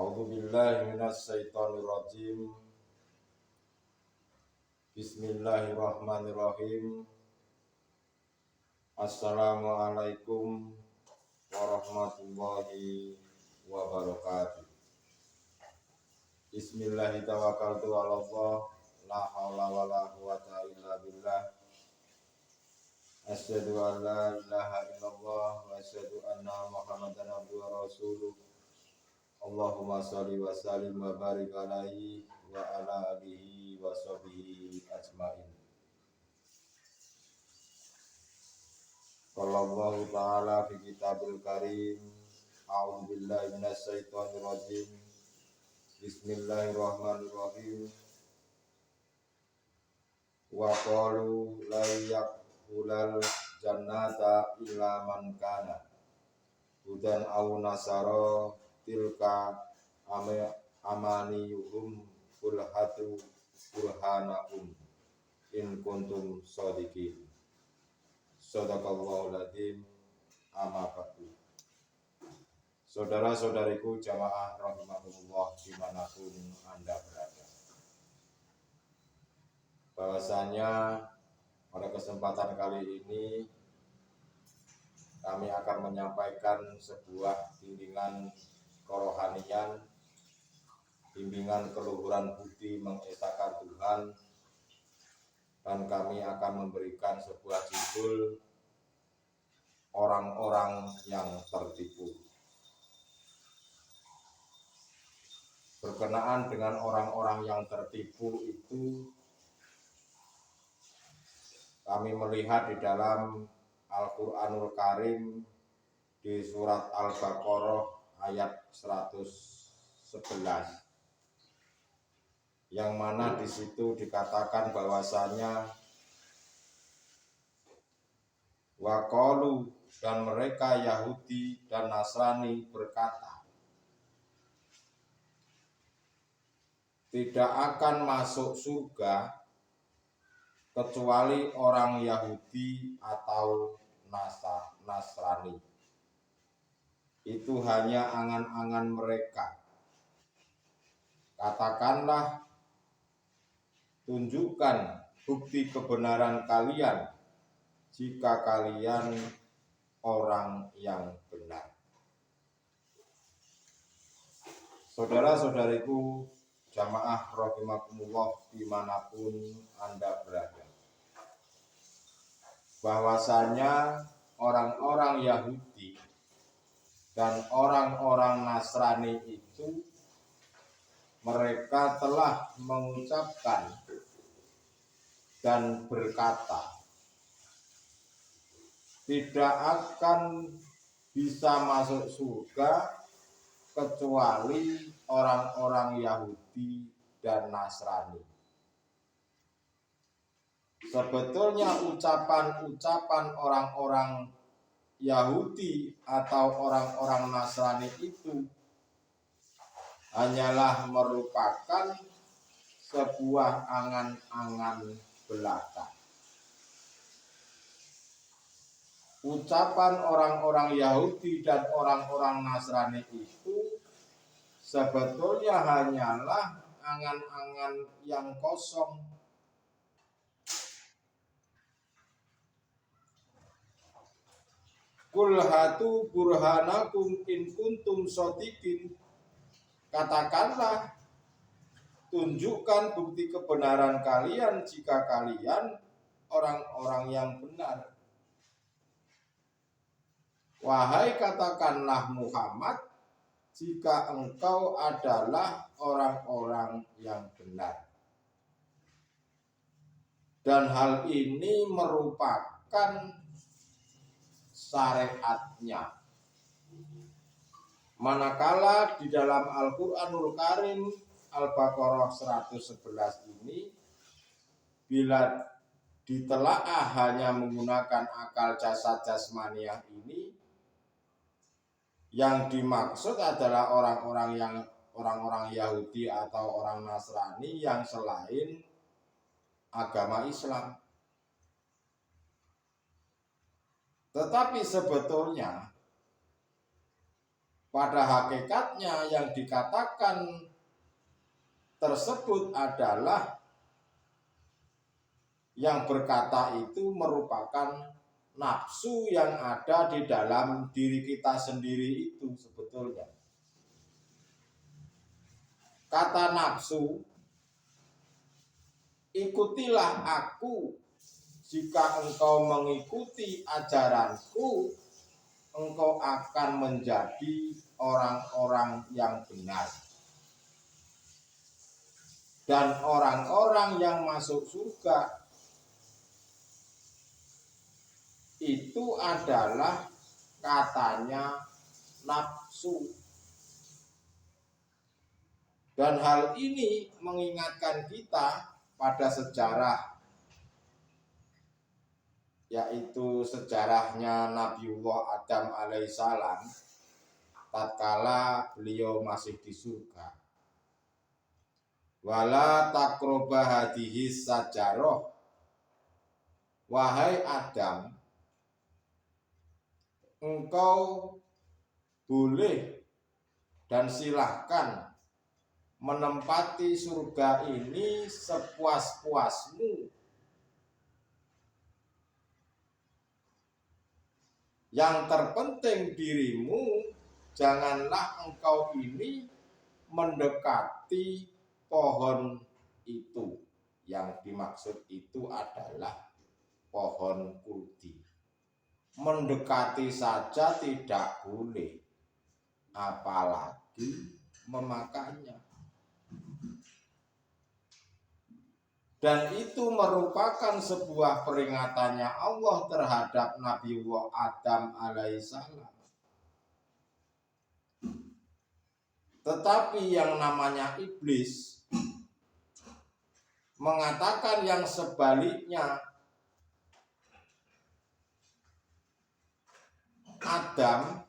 A'udzu billahi minasy syaithanir rajim. Bismillahirrahmanirrahim. Assalamualaikum warahmatullahi wabarakatuh. Bismillahirrahmanirrahim. Tawakkaltu 'alallah, la haula wala quwwata illa billah. Asyhadu an la ilaha illallah wa asyhadu anna Muhammadan abduhu wa rasuluh. Allahumma sholli wa sallim wa barik alaihi wa ala alihi wa sahbihi ajmain. Qala Allah ta'ala fi kitabil karim. A'udzu billahi minasy syaithanir rajim. Bismillahirrahmanirrahim. Wa qalu la yaqulal jannata illa man kana hudan aw nasara tilka amaniyuhum qul hatu burhanakum in kuntum shadiqin. Shadaqallahul adzim. Amma ba'du. Saudara-saudariku jamaah rahimakumullah dimanapun Anda berada, bahwasanya pada kesempatan kali ini kami akan menyampaikan sebuah bimbingan kerohanian, bimbingan keluhuran budi mengesahkan Tuhan, dan kami akan memberikan sebuah judul orang-orang yang tertipu. Berkenaan dengan orang-orang yang tertipu itu, kami melihat di dalam Al-Quranul Karim di surat Al-Baqarah ayat 111, yang mana di situ dikatakan bahwasanya waqalu, dan mereka Yahudi dan Nasrani berkata, tidak akan masuk surga kecuali orang Yahudi atau Nasrani. Itu hanya angan-angan mereka. Katakanlah, tunjukkan bukti kebenaran kalian jika kalian orang yang benar. Saudara-saudariku jamaah rahimakumullah dimanapun Anda berada, bahwasanya orang-orang Yahudi dan orang-orang Nasrani itu mereka telah mengucapkan dan berkata, tidak akan bisa masuk surga kecuali orang-orang Yahudi dan Nasrani. Sebetulnya ucapan-ucapan orang-orang Yahudi atau orang-orang Nasrani itu hanyalah merupakan sebuah angan-angan belaka. Ucapan orang-orang Yahudi dan orang-orang Nasrani itu sebetulnya hanyalah angan-angan yang kosong. Qul hatu burhanakum in kuntum shadiqin. Katakanlah, tunjukkan bukti kebenaran kalian jika kalian orang-orang yang benar. Wahai katakanlah Muhammad, jika engkau adalah orang-orang yang benar. Dan hal ini merupakan syariatnya. Manakala di dalam Al-Quranul Karim Al-Baqarah 111 ini, bila ditelaah hanya menggunakan akal jasmaniah ini, yang dimaksud adalah orang-orang Yahudi atau orang Nasrani yang selain agama Islam. Tetapi sebetulnya pada hakikatnya yang dikatakan tersebut adalah yang berkata itu merupakan nafsu yang ada di dalam diri kita sendiri itu sebetulnya. Kata nafsu, ikutilah aku, jika engkau mengikuti ajaranku, engkau akan menjadi orang-orang yang benar. Dan orang-orang yang masuk surga itu adalah katanya nafsu. Dan hal ini mengingatkan kita pada sejarah, yaitu sejarahnya Nabiullah Adam alaihissalam tatkala beliau masih di surga. Wala takroba hadihi sajaroh, wahai Adam, engkau boleh dan silahkan menempati surga ini sepuas-puasmu. Yang terpenting dirimu, janganlah engkau ini mendekati pohon itu. Yang dimaksud itu adalah pohon kuldi. Mendekati saja tidak boleh, apalagi memakannya. Dan itu merupakan sebuah peringatannya Allah terhadap Nabiullah Adam alaihissalam. Tetapi yang namanya iblis mengatakan yang sebaliknya. Adam,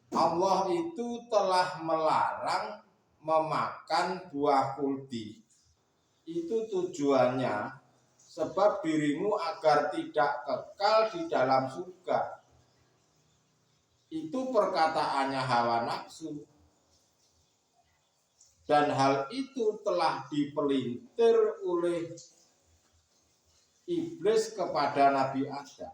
Allah itu telah melarang memakan buah kuldi. Itu tujuannya sebab dirimu agar tidak kekal di dalam surga. Itu perkataannya hawa nafsu. Dan hal itu telah dipelintir oleh iblis kepada Nabi Adam.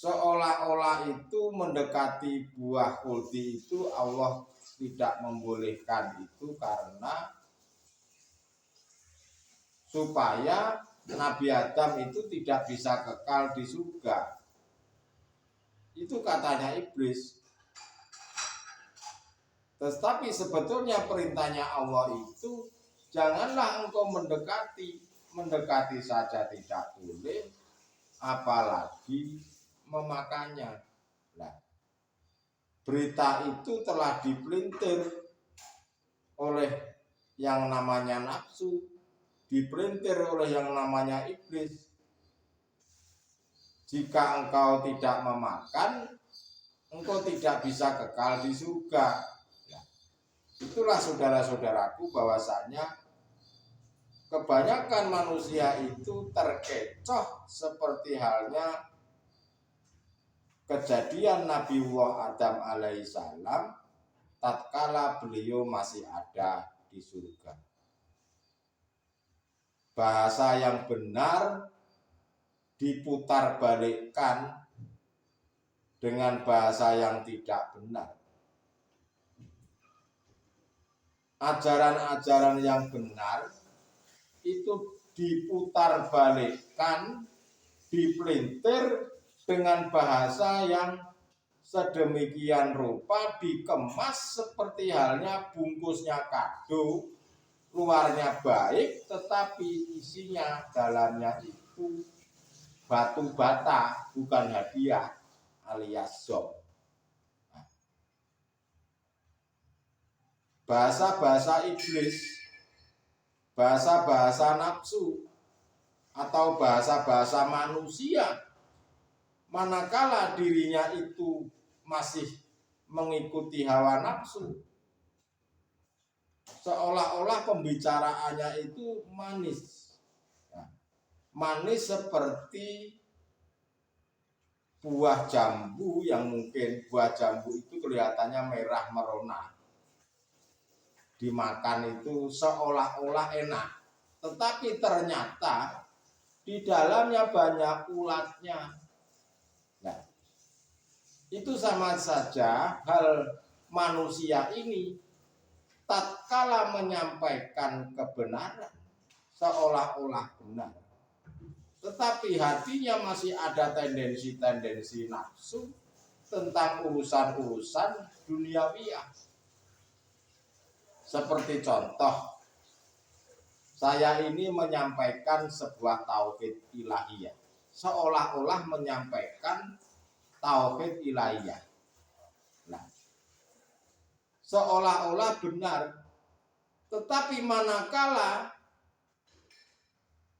Seolah-olah itu mendekati buah kuldi itu Allah tidak membolehkan itu karena supaya Nabi Adam itu tidak bisa kekal di surga. Itu katanya iblis. Tetapi sebetulnya perintahnya Allah itu janganlah engkau mendekati saja tidak boleh, apalagi memakannya. Nah, berita itu telah dipelintir oleh yang namanya nafsu, dipelintir oleh yang namanya iblis. Jika engkau tidak memakan, engkau tidak bisa kekal di surga. Nah, itulah saudara-saudaraku bahwasanya kebanyakan manusia itu terkecoh seperti halnya kejadian Nabiullah Adam alaihissalam tatkala beliau masih ada di surga. Bahasa yang benar diputar balikkan dengan bahasa yang tidak benar. Ajaran-ajaran yang benar itu diputar balikkan, dipelintir dengan bahasa yang sedemikian rupa, dikemas seperti halnya bungkusnya kado, luarnya baik tetapi isinya dalamnya itu batu bata, bukan hadiah alias zom. Bahasa-bahasa iblis, bahasa-bahasa nafsu, atau bahasa-bahasa manusia, manakala dirinya itu masih mengikuti hawa nafsu, seolah-olah pembicaraannya itu manis. Manis seperti buah jambu yang mungkin buah jambu itu kelihatannya merah merona. Dimakan itu seolah-olah enak. Tetapi ternyata di dalamnya banyak ulatnya. Nah, itu sama saja hal manusia ini tatkala menyampaikan kebenaran seolah-olah benar. Tetapi hatinya masih ada tendensi-tendensi nafsu tentang urusan-urusan duniawiyah. Seperti contoh, saya ini menyampaikan sebuah tauhid ilahiyah, seolah-olah menyampaikan tauhid ilahiyah. Nah, seolah-olah benar, tetapi manakala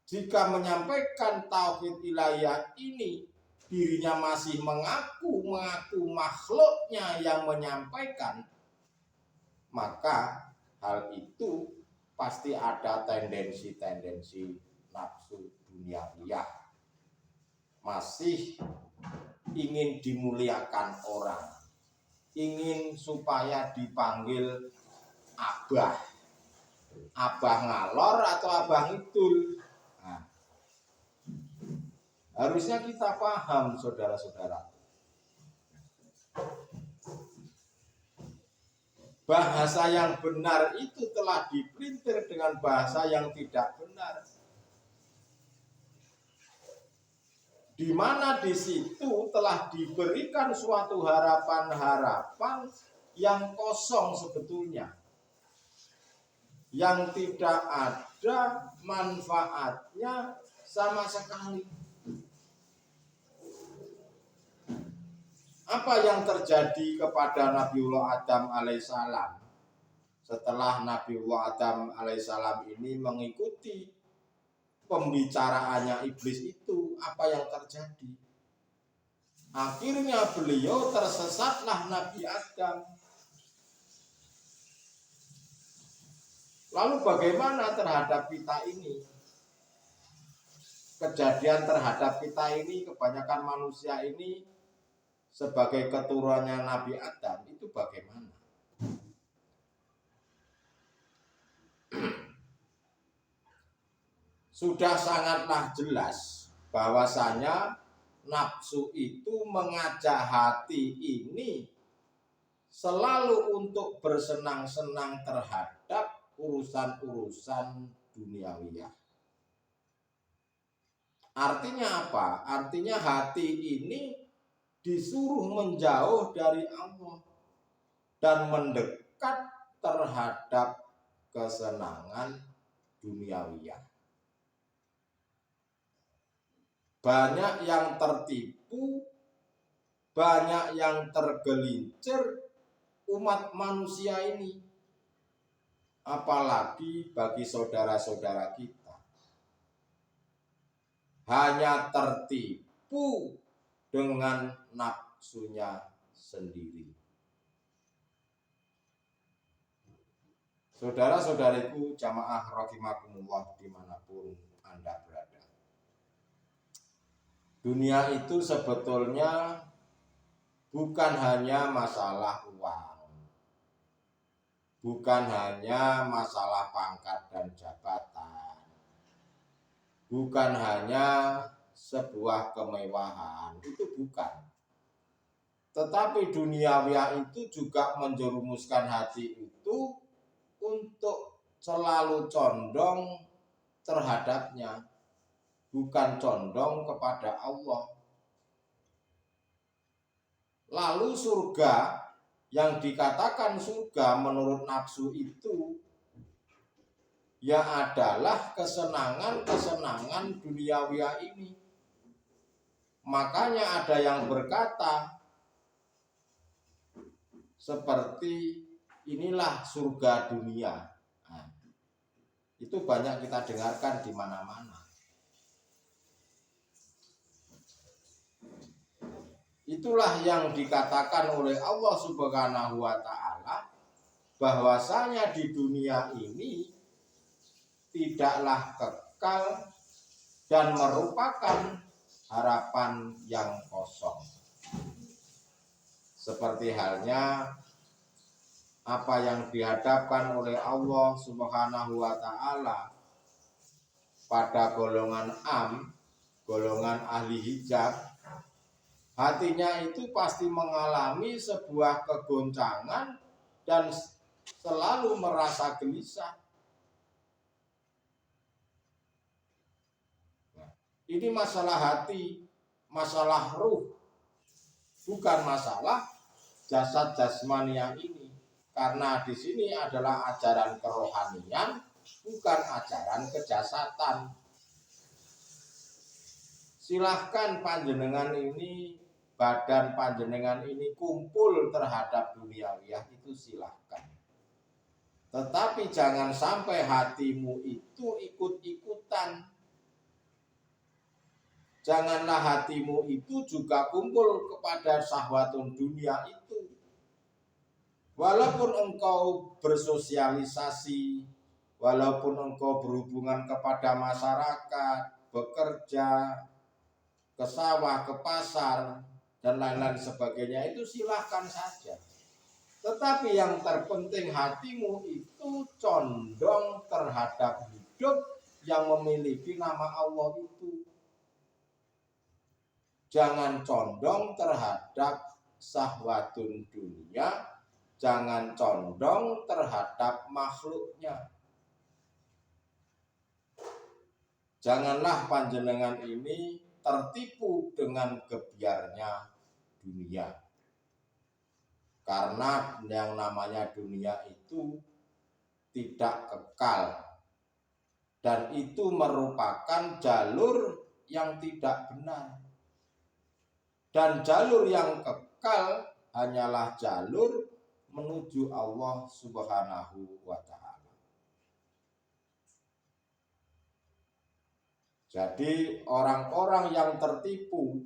jika menyampaikan tauhid ilahiyah ini dirinya masih mengaku makhluknya yang menyampaikan, maka hal itu pasti ada tendensi-tendensi nafsu duniawiyah. Masih ingin dimuliakan orang, ingin supaya dipanggil abah, abah ngalor atau abah ngidul. Nah, harusnya kita paham, saudara-saudara, bahasa yang benar itu telah dipelintir dengan bahasa yang tidak benar, di mana di situ telah diberikan suatu harapan-harapan yang kosong sebetulnya, yang tidak ada manfaatnya sama sekali. Apa yang terjadi kepada Nabiullah Adam alaihissalam setelah Nabiullah Adam alaihissalam ini mengikuti pembicaraannya iblis itu? Apa yang terjadi? Akhirnya beliau tersesatlah Nabi Adam. Lalu bagaimana terhadap kita ini? Kejadian terhadap kita ini, kebanyakan manusia ini sebagai keturunannya Nabi Adam itu bagaimana? Sudah sangatlah jelas bahwasanya nafsu itu mengajak hati ini selalu untuk bersenang-senang terhadap urusan-urusan duniawiyah. Artinya apa? Artinya hati ini disuruh menjauh dari Allah dan mendekat terhadap kesenangan duniawiyah. Banyak yang tertipu, banyak yang tergelincir umat manusia ini, apalagi bagi saudara-saudara kita, hanya tertipu dengan nafsunya sendiri. Saudara-saudariku jamaah rahimakumullah dimanapun Anda berada, dunia itu sebetulnya bukan hanya masalah uang, bukan hanya masalah pangkat dan jabatan, bukan hanya sebuah kemewahan, itu bukan. Tetapi duniawiyah itu juga menjerumuskan hati itu untuk selalu condong terhadapnya, bukan condong kepada Allah. Lalu surga, yang dikatakan surga menurut nafsu itu ya adalah kesenangan-kesenangan duniawiyah ini. Makanya ada yang berkata seperti inilah surga dunia. Nah, itu banyak kita dengarkan di mana-mana. Itulah yang dikatakan oleh Allah Subhanahu wa Ta'ala, bahwasanya di dunia ini tidaklah kekal dan merupakan harapan yang kosong. Seperti halnya apa yang dihadapkan oleh Allah Subhanahu wa Ta'ala pada golongan golongan ahli hijab, hatinya itu pasti mengalami sebuah kegoncangan dan selalu merasa gelisah. Ini masalah hati, masalah ruh, bukan masalah jasad jasmani yang ini. Karena di sini adalah ajaran kerohanian, bukan ajaran kejasadan. Silahkan panjenengan ini, badan panjenengan ini kumpul terhadap duniawiyah, itu silahkan. Tetapi jangan sampai hatimu itu ikut-ikutan. Janganlah hatimu itu juga kumpul kepada syahwatun dunia itu. Walaupun engkau bersosialisasi, walaupun engkau berhubungan kepada masyarakat, bekerja, ke sawah, ke pasar, dan lain-lain sebagainya, itu silahkan saja. Tetapi yang terpenting hatimu itu condong terhadap hidup yang memiliki nama Allah itu. Jangan condong terhadap syahwatun dunia, jangan condong terhadap makhluknya. Janganlah panjenengan ini tertipu dengan gebyarnya dunia. Karena yang namanya dunia itu tidak kekal. Dan itu merupakan jalur yang tidak benar. Dan jalur yang kekal hanyalah jalur menuju Allah Subhanahu wa Ta'ala. Jadi orang-orang yang tertipu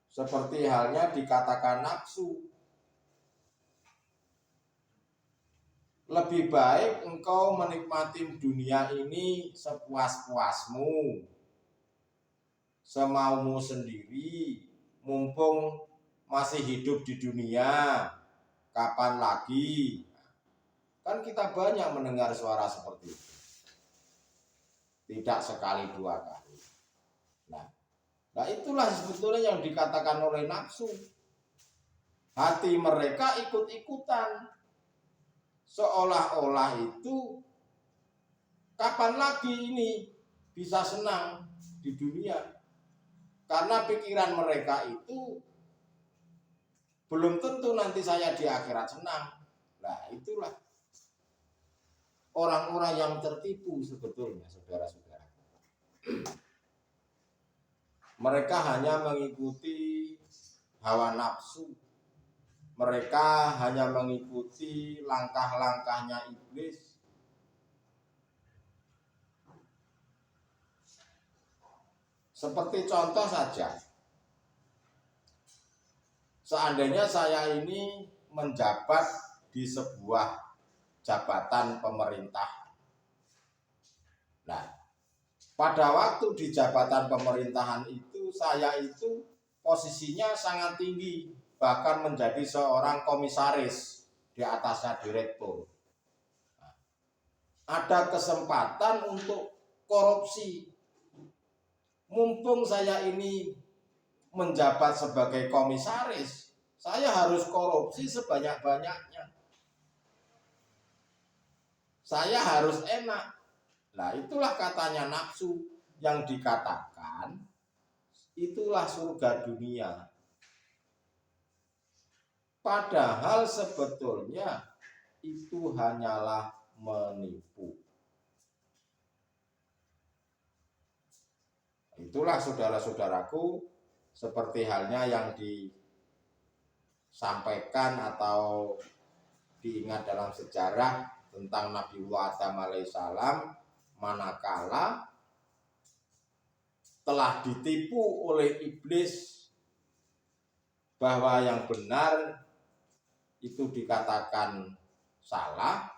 seperti halnya dikatakan nafsu. Lebih baik engkau menikmati dunia ini sepuas-puasmu, semaumu sendiri, mumpung masih hidup di dunia. Kapan lagi? Kan kita banyak mendengar suara seperti itu. Tidak sekali dua kali. Nah itulah sebetulnya yang dikatakan oleh nafsu. Hati mereka ikut-ikutan. Seolah-olah itu kapan lagi ini bisa senang di dunia. Karena pikiran mereka itu belum tentu nanti saya di akhirat senang. Nah itulah orang-orang yang tertipu sebetulnya, saudara-saudara. Mereka hanya mengikuti hawa nafsu. Mereka hanya mengikuti langkah-langkahnya iblis. Seperti contoh saja, seandainya saya ini menjabat di sebuah jabatan pemerintah. Nah, pada waktu di jabatan pemerintahan itu, saya itu posisinya sangat tinggi, bahkan menjadi seorang komisaris, di atasnya direktur. Nah, ada kesempatan untuk korupsi. Mumpung saya ini menjabat sebagai komisaris, saya harus korupsi sebanyak-banyaknya. Saya harus enak. Nah itulah katanya nafsu yang dikatakan itulah surga dunia. Padahal sebetulnya itu hanyalah menipu. Itulah saudara-saudaraku, seperti halnya yang disampaikan atau diingat dalam sejarah tentang Nabiullah Adam alaihissalam, manakala telah ditipu oleh iblis bahwa yang benar itu dikatakan salah,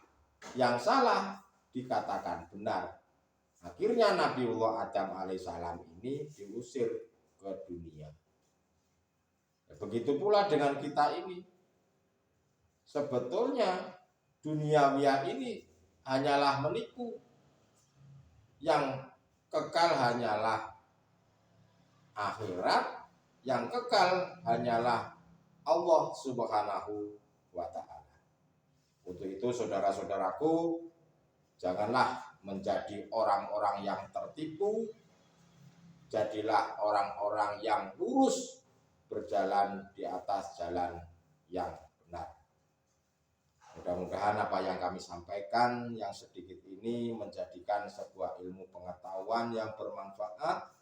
yang salah dikatakan benar. Akhirnya Nabiullah Adam alaihissalam ini diusir ke dunia. Begitu pula dengan kita ini. Sebetulnya duniawiya ini hanyalah menipu. Yang kekal hanyalah akhirat, yang kekal hanyalah Allah Subhanahu wa ta'ala. Untuk itu saudara-saudaraku, janganlah menjadi orang-orang yang tertipu. Jadilah orang-orang yang lurus, berjalan di atas jalan yang benar. Mudah-mudahan apa yang kami sampaikan yang sedikit ini menjadikan sebuah ilmu pengetahuan yang bermanfaat.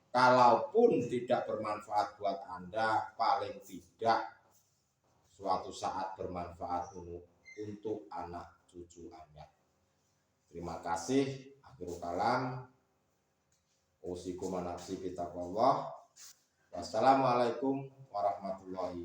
Kalaupun tidak bermanfaat buat Anda, paling tidak suatu saat bermanfaat untuk anak cucu Anda. Terima kasih. Akhirul kalam. Usikum wa nafsi bitaqwallah. Wassalamualaikum warahmatullahi